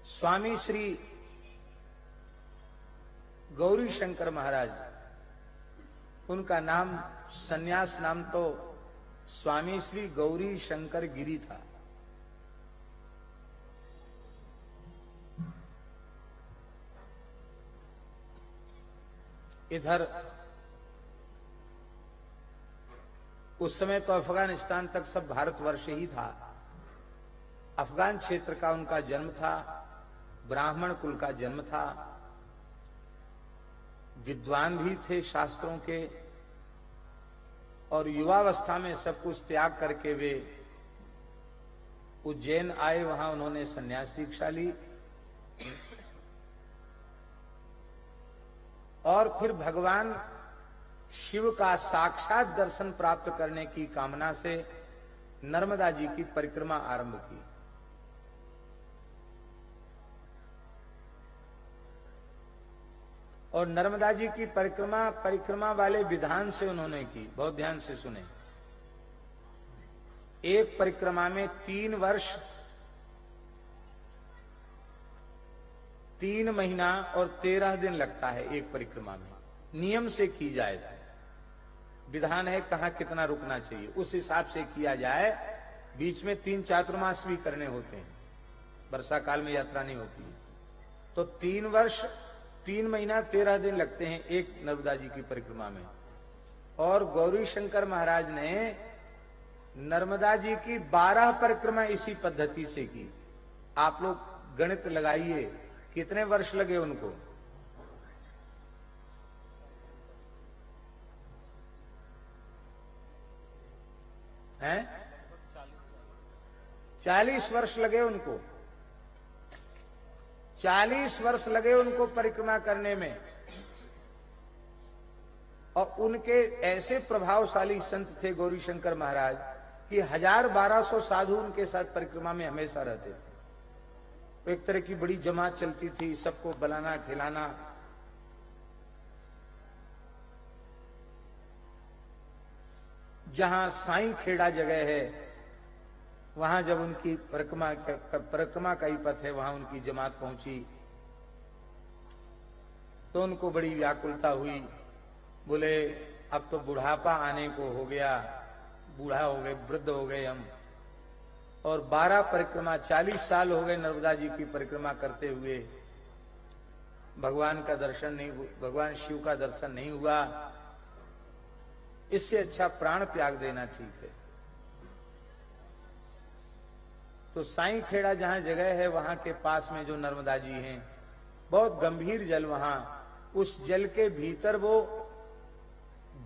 स्वामी श्री गौरी शंकर महाराज, उनका नाम सन्यास नाम तो स्वामी श्री गौरी शंकर गिरी था। इधर उस समय तो अफगानिस्तान तक सब भारतवर्ष ही था। अफगान क्षेत्र का उनका जन्म था, ब्राह्मण कुल का जन्म था, विद्वान भी थे शास्त्रों के, और युवावस्था में सब कुछ त्याग करके वे उज्जैन आए। वहां उन्होंने संन्यास दीक्षा ली और फिर भगवान शिव का साक्षात दर्शन प्राप्त करने की कामना से नर्मदा जी की परिक्रमा आरंभ की। और नर्मदा जी की परिक्रमा वाले विधान से उन्होंने की। बहुत ध्यान से सुने। एक परिक्रमा में 3 वर्ष 3 महीना और 13 दिन लगता है एक परिक्रमा में, नियम से की जाए तो। विधान है कहां कितना रुकना चाहिए, उस हिसाब से किया जाए। बीच में 3 चातुर्मास भी करने होते हैं, वर्षा काल में यात्रा नहीं होती है। तो 3 वर्ष 3 महीना 13 दिन लगते हैं एक नर्मदा जी की परिक्रमा में। और गौरी शंकर महाराज ने नर्मदा जी की 12 परिक्रमा इसी पद्धति से की। आप लोग गणित लगाइए कितने वर्ष लगे उनको। हैं 40 वर्ष लगे उनको। 40 वर्ष लगे उनको परिक्रमा करने में। और उनके ऐसे प्रभावशाली संत थे गौरी शंकर महाराज कि 1000-1200 साधु उनके साथ परिक्रमा में हमेशा रहते थे। एक तरह की बड़ी जमात चलती थी, सबको बुलाना खिलाना। जहां साईं खेड़ा जगह है, वहां जब उनकी परिक्रमा का ही पथ है, वहां उनकी जमात पहुंची तो उनको बड़ी व्याकुलता हुई। बोले अब तो बुढ़ापा आने को हो गया, बूढ़ा हो गए, वृद्ध हो गए हम। और 12 परिक्रमा 40 साल हो गए नर्मदा जी की परिक्रमा करते हुए, भगवान का दर्शन नहीं, भगवान शिव का दर्शन नहीं हुआ। इससे अच्छा प्राण त्याग देना ठीक है। तो साईं खेड़ा जहां जगह है, वहां के पास में जो नर्मदा जी हैं, बहुत गंभीर जल वहां, उस जल के भीतर वो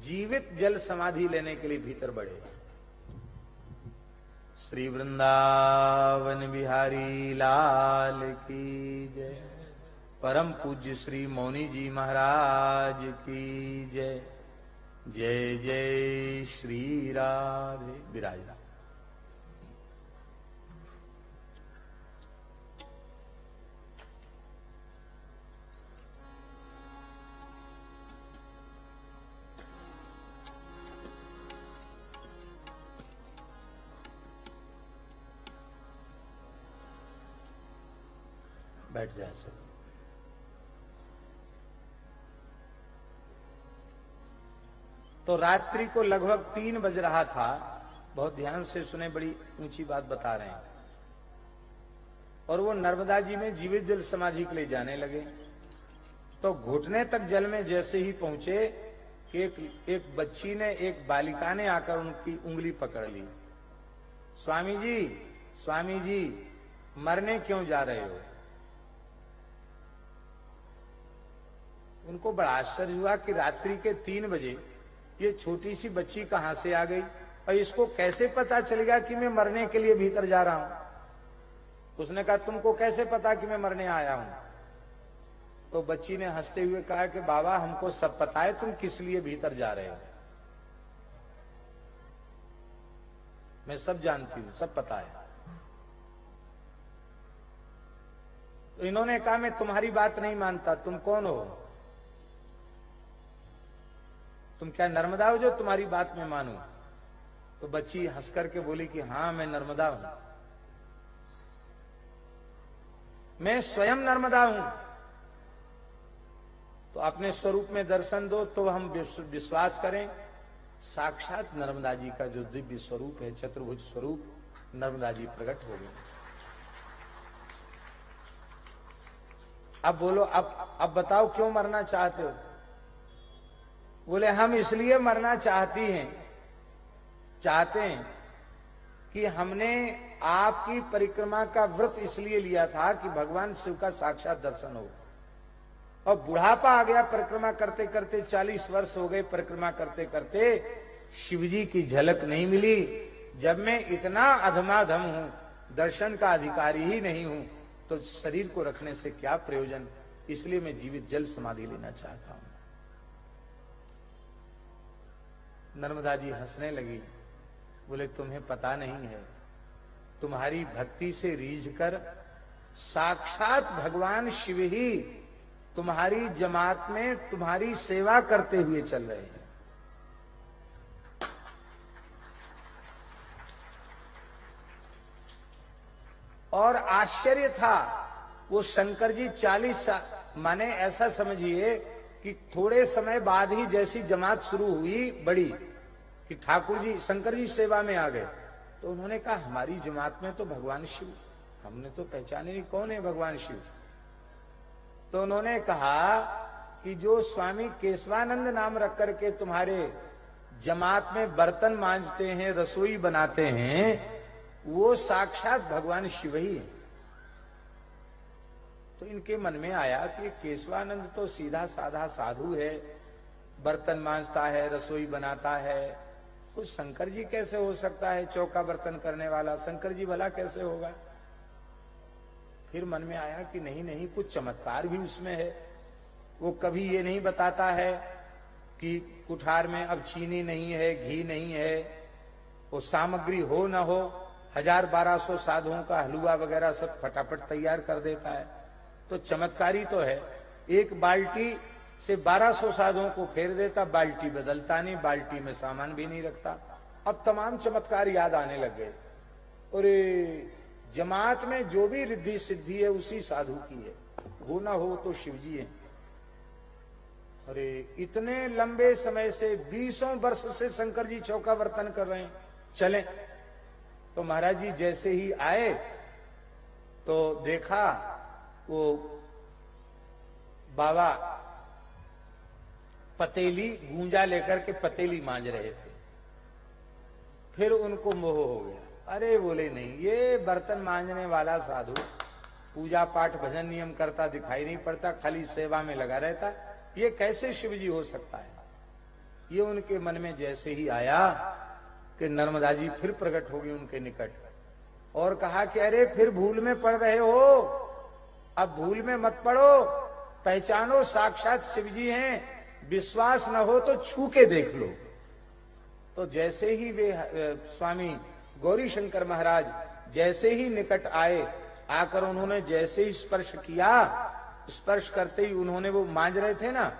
जीवित जल समाधि लेने के लिए भीतर बढ़े। श्री वृंदावन बिहारी लाल की जय। परम पूज्य श्री मौनी जी महाराज की जय। जय जय श्री राधे। विराजमान। बैठ जाए सब। तो रात्रि को लगभग 3 बज रहा था। बहुत ध्यान से सुने, बड़ी ऊंची बात बता रहे हैं। और वो नर्मदा जी में जीवित जल समाधि के लिए जाने लगे। तो घुटने तक जल में जैसे ही पहुंचे कि एक बच्ची ने, एक बालिका ने आकर उनकी उंगली पकड़ ली। स्वामी जी मरने क्यों जा रहे हो? उनको बड़ा आश्चर्य हुआ कि रात्रि के 3 बजे ये छोटी सी बच्ची कहां से आ गई और इसको कैसे पता चलेगा कि मैं मरने के लिए भीतर जा रहा हूं। उसने कहा तुमको कैसे पता कि मैं मरने आया हूं? तो बच्ची ने हंसते हुए कहा कि बाबा हमको सब पता है तुम किस लिए भीतर जा रहे हो। मैं सब जानती हूं, सब पता है। तो इन्होंने कहा मैं तुम्हारी बात नहीं मानता, तुम कौन हो? तुम क्या नर्मदा हो जो तुम्हारी बात में मानूं? तो बच्ची हंस करके बोली कि हाँ मैं नर्मदा हूं। मैं स्वयं नर्मदा हूं, तो अपने स्वरूप में दर्शन दो तो हम विश्वास करें। साक्षात नर्मदा जी का जो दिव्य स्वरूप है, चतुर्भुज स्वरूप, नर्मदा जी प्रकट हो गए। अब बोलो, अब बताओ क्यों मरना चाहते हो? बोले हम इसलिए मरना चाहते हैं कि हमने आपकी परिक्रमा का व्रत इसलिए लिया था कि भगवान शिव का साक्षात दर्शन हो, और बुढ़ापा आ गया, परिक्रमा करते करते 40 वर्ष हो गए, परिक्रमा करते करते शिवजी की झलक नहीं मिली। जब मैं इतना अधमाधम हूं, दर्शन का अधिकारी ही नहीं हूं, तो शरीर को रखने से क्या प्रयोजन, इसलिए मैं जीवित जल समाधि लेना चाहता हूं। नर्मदा जी हंसने लगी, बोले तुम्हें पता नहीं है, तुम्हारी भक्ति से रीझकर साक्षात भगवान शिव ही तुम्हारी जमात में तुम्हारी सेवा करते हुए चल रहे हैं। और आश्चर्य था, वो शंकर जी 40 साल, माने ऐसा समझिए कि थोड़े समय बाद ही जैसी जमात शुरू हुई बड़ी, कि ठाकुर जी शंकर जी सेवा में आ गए, तो उन्होंने कहा हमारी जमात में तो भगवान शिव, हमने तो पहचाने नहीं कौन है भगवान शिव। तो उन्होंने कहा कि जो स्वामी केशवानंद नाम रख करके तुम्हारे जमात में बर्तन मांजते हैं, रसोई बनाते हैं, वो साक्षात भगवान शिव ही है। तो इनके मन में आया कि केशवानंद तो सीधा साधा साधु है, बर्तन मांजता है, रसोई बनाता है, कुछ शंकर जी कैसे हो सकता है, चौका बर्तन करने वाला शंकर जी भला कैसे होगा। फिर मन में आया कि नहीं नहीं, कुछ चमत्कार भी उसमें है। वो कभी ये नहीं बताता है कि कुठार में अब चीनी नहीं है, घी नहीं है, वो सामग्री हो ना हो 1000-1200 साधुओं का हलवा वगैरह सब फटाफट तैयार कर देता है, तो चमत्कारी तो है। एक बाल्टी से 1200 साधुओं को फेर देता, बाल्टी बदलता नहीं, बाल्टी में सामान भी नहीं रखता। अब तमाम चमत्कार याद आने लग गए। और जमात में जो भी रिद्धि सिद्धि है उसी साधु की है, हो ना हो तो शिवजी है। अरे इतने लंबे समय से 20 वर्ष से शंकर जी चौका बर्तन कर रहे हैं, चलें। तो महाराज जी जैसे ही आए तो देखा वो बाबा पतेली गूंजा लेकर के पतेली मांज रहे थे। फिर उनको मोह हो गया, अरे बोले नहीं, ये बर्तन मांजने वाला साधु पूजा पाठ भजन नियम करता दिखाई नहीं पड़ता, खाली सेवा में लगा रहता, ये कैसे शिवजी हो सकता है। ये उनके मन में जैसे ही आया कि नर्मदा जी फिर प्रकट होगी उनके निकट और कहा कि अरे फिर भूल में पड़ रहे हो, अब भूल में मत पड़ो, पहचानो साक्षात शिवजी हैं, विश्वास न हो तो छू के देख लो। तो जैसे ही वे स्वामी गौरी शंकर महाराज जैसे ही निकट आए, आकर उन्होंने जैसे ही स्पर्श किया, स्पर्श करते ही उन्होंने, वो मांज रहे थे ना,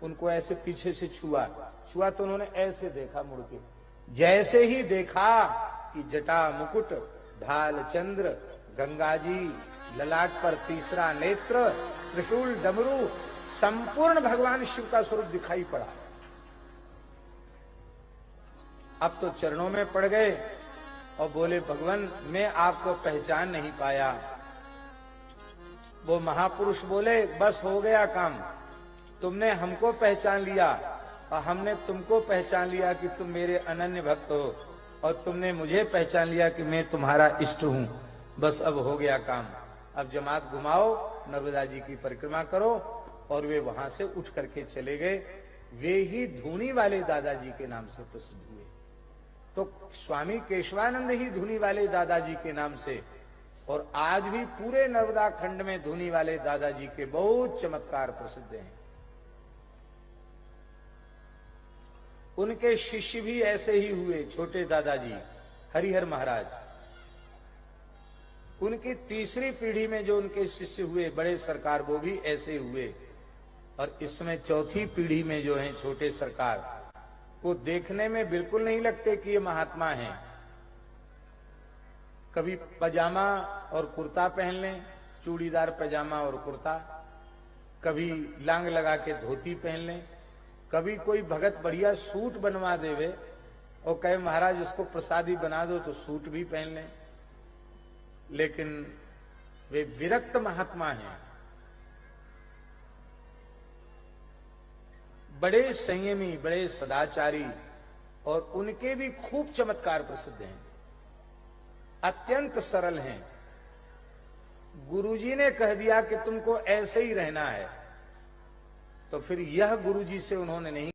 उनको ऐसे पीछे से छुआ तो उन्होंने ऐसे देखा मुड़ के। जैसे ही देखा कि जटा मुकुट, ढाल चंद्र, गंगा जी, ललाट पर तीसरा नेत्र, त्रिशूल डमरू, संपूर्ण भगवान शिव का स्वरूप दिखाई पड़ा। अब तो चरणों में पड़ गए और बोले भगवान मैं आपको पहचान नहीं पाया। वो महापुरुष बोले बस हो गया काम, तुमने हमको पहचान लिया और हमने तुमको पहचान लिया कि तुम मेरे अनन्य भक्त हो, और तुमने मुझे पहचान लिया कि मैं तुम्हारा इष्ट हूं। बस अब हो गया काम, अब जमात घुमाओ, नर्मदा जी की परिक्रमा करो। और वे वहां से उठ करके चले गए। वे ही धूनी वाले दादाजी के नाम से प्रसिद्ध हुए। तो स्वामी केशवानंद ही धूनी वाले दादाजी के नाम से, और आज भी पूरे नर्मदा खंड में धूनी वाले दादाजी के बहुत चमत्कार प्रसिद्ध हैं। उनके शिष्य भी ऐसे ही हुए, छोटे दादाजी हरिहर महाराज। उनकी तीसरी पीढ़ी में जो उनके शिष्य हुए बड़े सरकार, वो भी ऐसे हुए। और इसमें चौथी पीढ़ी में जो है छोटे सरकार, वो देखने में बिल्कुल नहीं लगते कि ये महात्मा हैं। कभी पजामा और कुर्ता पहन लें, चूड़ीदार पैजामा और कुर्ता, कभी लांग लगा के धोती पहन लें, कभी कोई भगत बढ़िया सूट बनवा देवे और कहे महाराज उसको प्रसादी बना दो तो सूट भी पहन लें। लेकिन वे विरक्त महात्मा हैं, बड़े संयमी, बड़े सदाचारी, और उनके भी खूब चमत्कार प्रसिद्ध हैं, अत्यंत सरल हैं। गुरुजी ने कह दिया कि तुमको ऐसे ही रहना है, तो फिर यह गुरुजी से उन्होंने नहीं